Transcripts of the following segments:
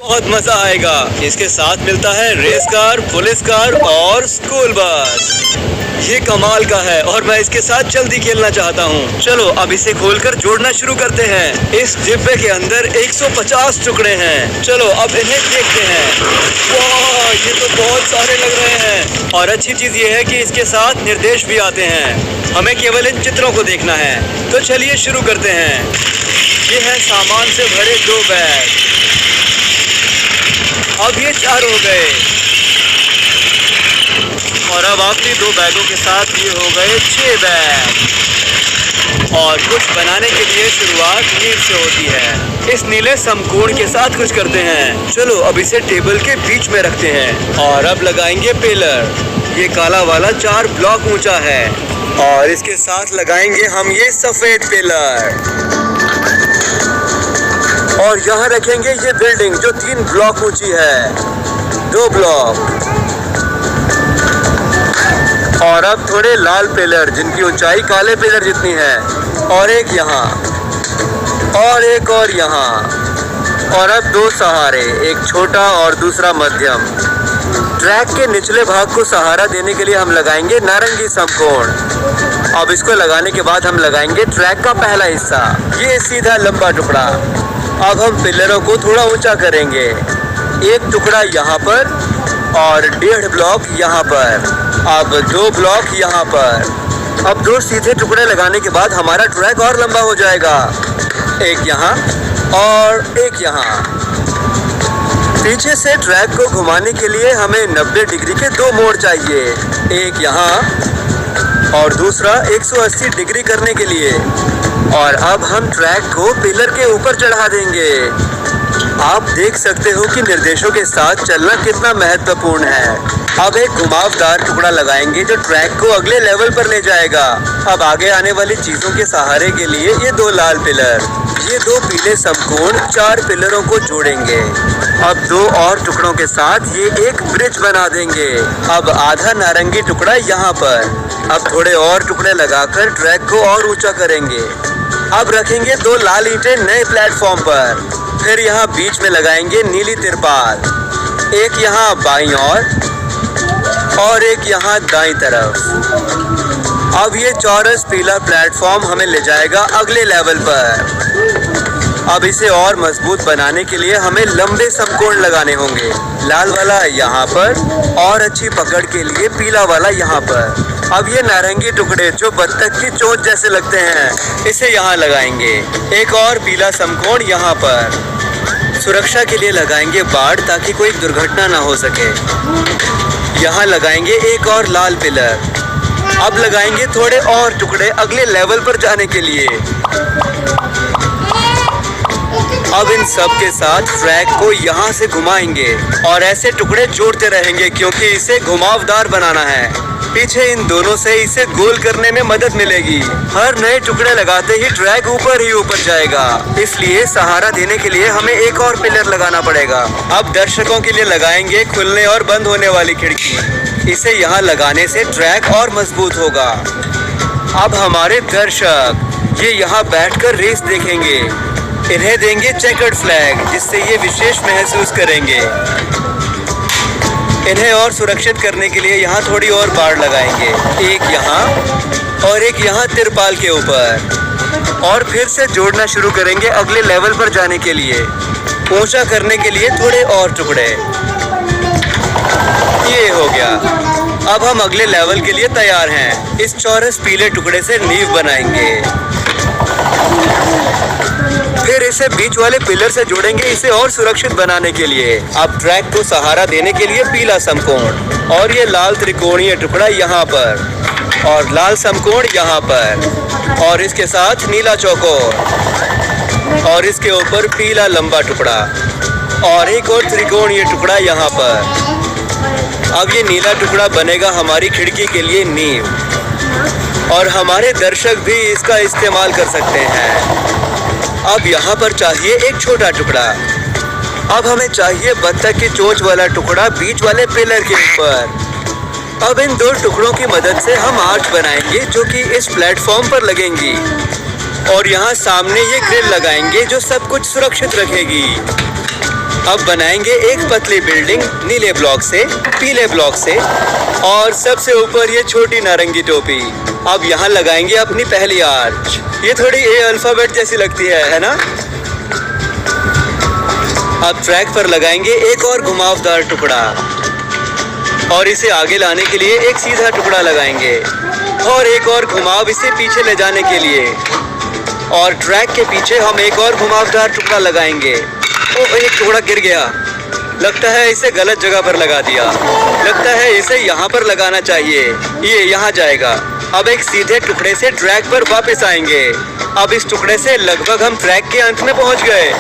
बहुत मजा आएगा। इसके साथ मिलता है रेस कार, पुलिस कार और स्कूल बस। ये कमाल का है और मैं इसके साथ जल्दी खेलना चाहता हूँ। चलो अब इसे खोलकर जोड़ना शुरू करते हैं। इस डिब्बे के अंदर 150 टुकड़े हैं। चलो अब इन्हें देखते हैं। वाह, ये तो बहुत सारे लग रहे हैं। और अच्छी चीज ये है कि इसके साथ निर्देश भी आते हैं। हमें केवल इन चित्रों को देखना है। तो चलिए शुरू करते हैं। ये है सामान से भरे 2 बैग। अब ये 4 हो गए और अब आखिरी 2 बैगों के साथ ये हो गए 6 बैग। और कुछ बनाने के लिए शुरुआत नील से होती है। इस नीले समकोण के साथ कुछ करते हैं। चलो अब इसे टेबल के बीच में रखते हैं और अब लगाएंगे पिलर। ये काला वाला 4 ब्लॉक ऊंचा है और इसके साथ लगाएंगे हम ये सफेद पिलर। और यहाँ रखेंगे ये बिल्डिंग जो 3 ब्लॉक ऊंची है, 2 ब्लॉक। और अब थोड़े लाल पिलर जिनकी ऊंचाई काले पिलर जितनी है, और एक यहाँ और एक और यहाँ। और अब 2 सहारे, एक छोटा और दूसरा मध्यम। ट्रैक के निचले भाग को सहारा देने के लिए हम लगाएंगे नारंगी समकोण। अब इसको लगाने के बाद हम लगाएंगे ट्रैक का पहला हिस्सा, ये सीधा लंबा टुकड़ा। अब हम पिलरों को थोड़ा ऊंचा करेंगे, 1 टुकड़ा यहाँ पर और 1.5 ब्लॉक यहाँ पर। अब 2 ब्लॉक यहाँ पर। अब 2 सीधे टुकड़े लगाने के बाद हमारा ट्रैक और लंबा हो जाएगा, एक यहाँ और एक यहाँ। पीछे से ट्रैक को घुमाने के लिए हमें 90 डिग्री के 2 मोड़ चाहिए, एक यहाँ और दूसरा 180 डिग्री करने के लिए। और अब हम ट्रैक को पिलर के ऊपर चढ़ा देंगे। आप देख सकते हो कि निर्देशों के साथ चलना कितना महत्वपूर्ण है। अब एक घुमावदार टुकड़ा लगाएंगे जो ट्रैक को अगले लेवल पर ले जाएगा। अब आगे आने वाली चीजों के सहारे के लिए ये 2 लाल पिलर, ये 2 पीले समकोण 4 पिलरों को जोड़ेंगे। अब 2 और टुकड़ों के साथ ये एक ब्रिज बना देंगे। अब आधा नारंगी टुकड़ा यहाँ पर। अब थोड़े और टुकड़े लगाकर ट्रैक को और ऊंचा करेंगे। अब रखेंगे 2 लाल ईंटें नए प्लेटफॉर्म पर। फिर यहाँ बीच में लगाएंगे नीली तिरपाल, एक यहाँ बाईं और एक यहाँ दाईं तरफ। अब ये चौरस पीला प्लेटफॉर्म हमें ले जाएगा अगले लेवल पर। अब इसे और मजबूत बनाने के लिए हमें लंबे समकोण लगाने होंगे, लाल वाला यहाँ पर और अच्छी पकड़ के लिए पीला वाला यहाँ पर। अब ये नारंगी टुकड़े जो बत्तख की चोंच जैसे लगते हैं, इसे यहाँ लगाएंगे। एक और पीला समकोण यहाँ पर। सुरक्षा के लिए लगाएंगे बाड़ ताकि कोई दुर्घटना ना हो सके। यहाँ लगाएंगे एक और लाल पिलर। अब लगाएंगे थोड़े और टुकड़े अगले लेवल पर जाने के लिए। अब इन सब के साथ ट्रैक को यहाँ से घुमाएंगे और ऐसे टुकड़े जोड़ते रहेंगे क्योंकि इसे घुमावदार बनाना है। पीछे इन दोनों से इसे गोल करने में मदद मिलेगी। हर नए टुकड़े लगाते ही ट्रैक ऊपर ही ऊपर जाएगा, इसलिए सहारा देने के लिए हमें एक और पिलर लगाना पड़ेगा। अब दर्शकों के लिए लगाएंगे खुलने और बंद होने वाली खिड़की। इसे यहाँ लगाने से ट्रैक और मजबूत होगा। अब हमारे दर्शक ये यहाँ बैठकर रेस देखेंगे। इन्हें देंगे चेकर्ड फ्लैग जिससे ये विशेष महसूस करेंगे। इन्हें और सुरक्षित करने के लिए यहाँ थोड़ी और बाड़ लगाएंगे, एक यहाँ और एक यहाँ तिरपाल के ऊपर। और फिर से जोड़ना शुरू करेंगे अगले लेवल पर जाने के लिए। ऊंचा करने के लिए थोड़े और टुकड़े। ये हो गया। अब हम अगले लेवल के लिए तैयार हैं। इस चौरस पीले टुकड़े से नींव बनाएंगे, फिर इसे बीच वाले पिलर से जोड़ेंगे इसे और सुरक्षित बनाने के लिए। अब ट्रैक को सहारा देने के लिए पीला समकोण और ये लाल त्रिकोणीय टुकड़ा यहाँ पर और लाल समकोण यहाँ पर और इसके साथ नीला चौकोर और इसके ऊपर पीला लंबा टुकड़ा और एक और त्रिकोणीय टुकड़ा यहाँ पर। अब ये नीला टुकड़ा बनेगा हमारी खिड़की के लिए नींव और हमारे दर्शक भी इसका इस्तेमाल कर सकते हैं। अब यहाँ पर चाहिए एक छोटा टुकड़ा। अब हमें चाहिए बत्तख की चोंच वाला टुकड़ा बीच वाले पिलर के ऊपर। अब इन 2 टुकड़ों की मदद से हम आर्च बनाएंगे जो कि इस प्लेटफॉर्म पर लगेंगी और यहाँ सामने ये ग्रिल लगाएंगे जो सब कुछ सुरक्षित रखेगी। अब बनाएंगे एक पतली बिल्डिंग नीले ब्लॉक से, पीले ब्लॉक से और सबसे ऊपर ये छोटी नारंगी टोपी। अब यहाँ लगाएंगे अपनी पहली आर्च। ये थोड़ी ए अल्फाबेट जैसी लगती है ना? अब ट्रैक पर लगाएंगे एक और घुमावदार टुकड़ा और इसे आगे लाने के लिए एक सीधा टुकड़ा लगाएंगे और एक और घुमाव इसे पीछे ले जाने के लिए, और ट्रैक के पीछे हम एक और घुमावदार टुकड़ा लगाएंगे। ओह, एक टुकड़ा गिर गया। लगता है इसे गलत जगह पर लगा दिया। लगता है इसे यहाँ पर लगाना चाहिए। ये यहाँ जाएगा। अब एक सीधे टुकड़े से ट्रैक पर वापस आएंगे। अब इस टुकड़े से लगभग हम ट्रैक के अंत में पहुँच गए।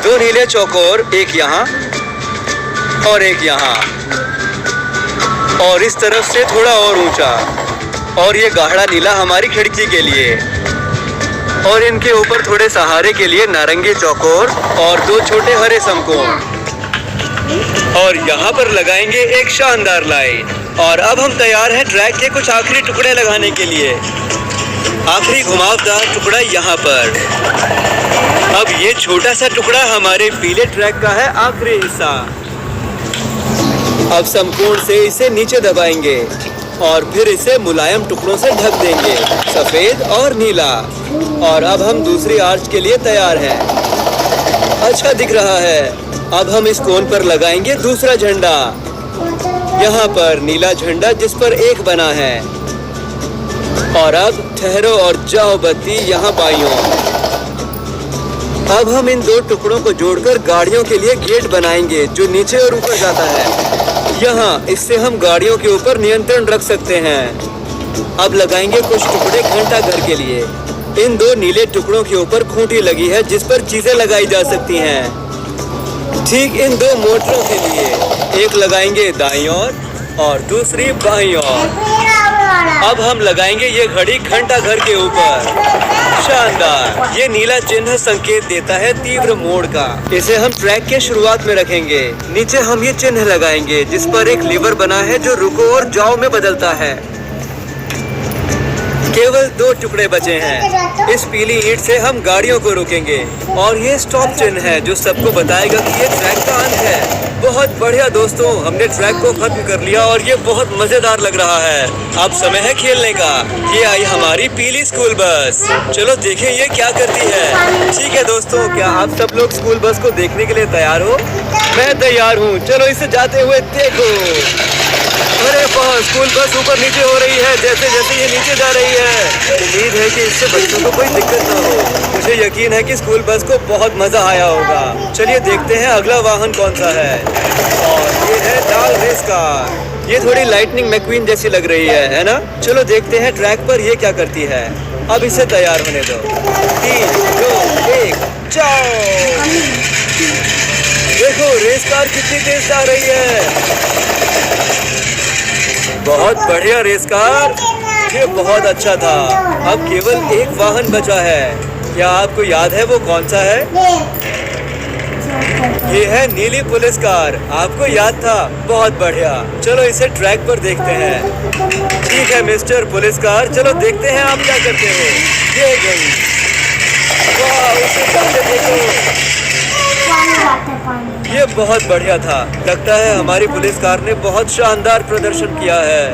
दो नीले चौकोर, एक यहाँ और एक यहाँ, और इस तरफ से थोड़ा और ऊंचा, और ये गाढ़ा नीला हमारी खिड़की के लिए, और इनके ऊपर थोड़े सहारे के लिए नारंगी चौकोर और दो छोटे हरे समकोण, और यहाँ पर लगाएंगे एक शानदार लाइट। और अब हम तैयार हैं ट्रैक के कुछ आखिरी टुकड़े लगाने के लिए। आखिरी घुमावदार टुकड़ा यहाँ पर। अब ये छोटा सा टुकड़ा हमारे पीले ट्रैक का है आखिरी हिस्सा। अब समकोण से इसे नीचे दबाएंगे और फिर इसे मुलायम टुकड़ों से ढक देंगे, सफेद और नीला। और अब हम दूसरी आर्च के लिए तैयार हैं। अच्छा दिख रहा है। अब हम इस कोन पर लगाएंगे दूसरा झंडा। यहाँ पर नीला झंडा जिस पर एक बना है। और अब ठहरो और जाओ बत्ती यहाँ बाईं ओर। अब हम इन दो टुकड़ों को जोड़कर गाड़ियों के लिए गेट बनाएंगे जो नीचे और ऊपर जाता है। यहाँ इससे हम गाड़ियों के ऊपर नियंत्रण रख सकते हैं। अब लगाएंगे कुछ टुकड़े घंटा घर के लिए। इन दो नीले टुकड़ों के ऊपर खूंटी लगी है जिस पर चीजें लगाई जा सकती हैं। ठीक इन दो मोटरों के लिए एक लगाएंगे दाईं ओर और दूसरी बाईं ओर। अब हम लगाएंगे ये घड़ी घंटा घर के ऊपर। शानदार। ये नीला चिन्ह संकेत देता है तीव्र मोड़ का। इसे हम ट्रैक के शुरुआत में रखेंगे। नीचे हम ये चिन्ह लगाएंगे जिस पर एक लीवर बना है जो रुको और जाओ में बदलता है। केवल दो टुकड़े बचे हैं। इस पीली ईंट से हम गाड़ियों को रोकेंगे और ये स्टॉप चिन्ह है जो सबको बताएगा कि ये ट्रैक का अंत है। बहुत बढ़िया दोस्तों, हमने ट्रैक को खत्म कर लिया और ये बहुत मजेदार लग रहा है। अब समय है खेलने का। ये आई हमारी पीली स्कूल बस। चलो देखें ये क्या करती है। ठीक है दोस्तों, क्या आप सब लोग स्कूल बस को देखने के लिए तैयार हो? मैं तैयार हूँ। चलो इसे जाते हुए देखो। अरे बहुत, स्कूल बस ऊपर नीचे हो रही है जैसे जैसे ये नीचे जा रही है। उम्मीद है कि इससे बच्चों को कोई दिक्कत ना हो। मुझे यकीन है कि स्कूल बस को बहुत मजा आया होगा। चलिए देखते हैं अगला वाहन कौन सा है। और ये है लाल रेस कार। ये थोड़ी लाइटनिंग मैक्वीन जैसी लग रही है ना? चलो देखते हैं ट्रैक पर ये क्या करती है। अब इसे तैयार होने दो। 3, 2, 1, जाओ। देखो रेस कार कितनी तेज जा रही है। बहुत बढ़िया रेस कार। ये बहुत अच्छा था। अब केवल एक वाहन बचा है। क्या आपको याद है वो कौन सा है? ये है नीली पुलिस कार। आपको याद था? बहुत बढ़िया। चलो इसे ट्रैक पर देखते हैं। ठीक है मिस्टर पुलिस कार, चलो देखते हैं आप क्या करते हो। ये गई। वाह, उसे जाते देखो। ये बहुत बढ़िया था। लगता है हमारी पुलिस कार ने बहुत शानदार प्रदर्शन किया है।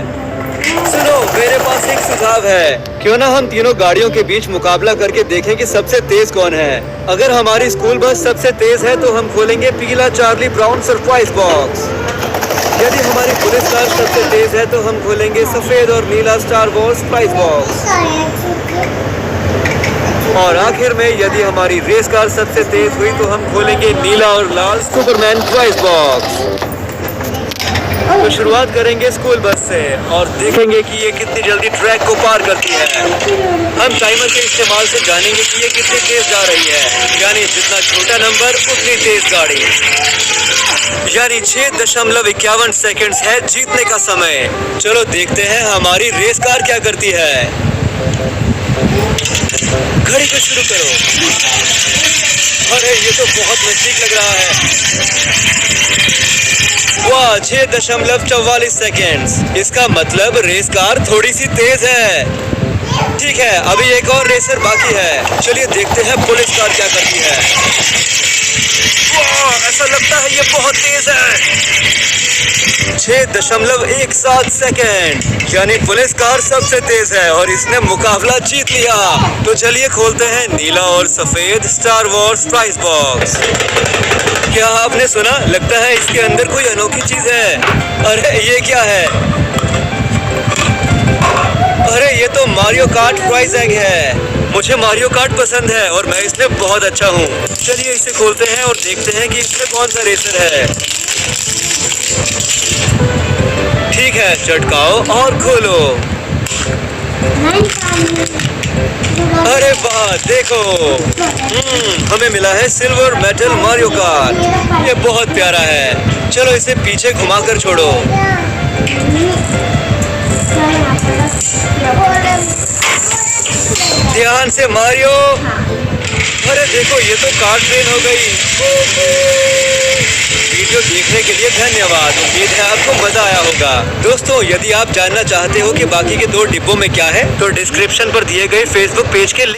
सुनो, मेरे पास एक सुझाव है। क्यों ना हम तीनों गाड़ियों के बीच मुकाबला करके देखें कि सबसे तेज कौन है। अगर हमारी स्कूल बस सबसे तेज है तो हम खोलेंगे पीला चार्ली ब्राउन सरप्राइज बॉक्स। यदि हमारी पुलिस कार सबसे तेज है तो हम खोलेंगे सफेद और नीला स्टार वॉर्स प्राइज बॉक्स। और आखिर में यदि हमारी रेस कार सबसे तेज हुई तो हम खोलेंगे नीला और लाल सुपरमैन प्राइज बॉक्स। तो शुरुआत करेंगे स्कूल बस से और देखेंगे कि ये कितनी जल्दी ट्रैक को पार करती है। हम टाइमर के इस्तेमाल से जानेंगे कि ये कितनी तेज जा रही है। यानी जितना छोटा नंबर उतनी तेज गाड़ी। यानी 6.51 सेकंड्स है जीतने का समय। चलो देखते हैं हमारी रेस कार क्या करती है। घड़ी को शुरू करो। अरे ये तो बहुत नजदीक लग रहा है। वाह, 6.44 सेकेंड्स। इसका मतलब रेस कार थोड़ी सी तेज है। ठीक है, अभी एक और रेसर बाकी है। चलिए देखते हैं पुलिस कार क्या करती है। वाह, ऐसा लगता है ये बहुत तेज है। 6.17 सेकेंड, यानी पुलिस कार सबसे तेज है और इसने मुकाबला जीत लिया। तो चलिए खोलते हैं नीला और सफेद स्टार वॉर्स प्राइस बॉक्स। क्या आपने सुना? लगता है इसके अंदर कोई अनोखी चीज है। अरे ये क्या है? अरे ये तो मारियो कार्ट प्राइज एग है। मुझे मारियो कार्ट पसंद है और मैं इसमें बहुत अच्छा हूँ। चलिए इसे खोलते हैं और देखते हैं कि इसमें कौन सा रेसर है। ठीक है, चटकाओ और खोलो। अरे वाह, देखो, हमें मिला है सिल्वर मेटल मारियो कार्ट। ये बहुत प्यारा है। चलो इसे पीछे घुमाकर छोड़ो। ध्यान से मारियो। अरे देखो, ये तो कार ट्रेन हो गई। वीडियो देखने के लिए धन्यवाद। उम्मीद है आपको मजा आया होगा। दोस्तों, यदि आप जानना चाहते हो कि बाकी के 2 डिब्बों में क्या है, तो डिस्क्रिप्शन पर दिए गए फेसबुक पेज के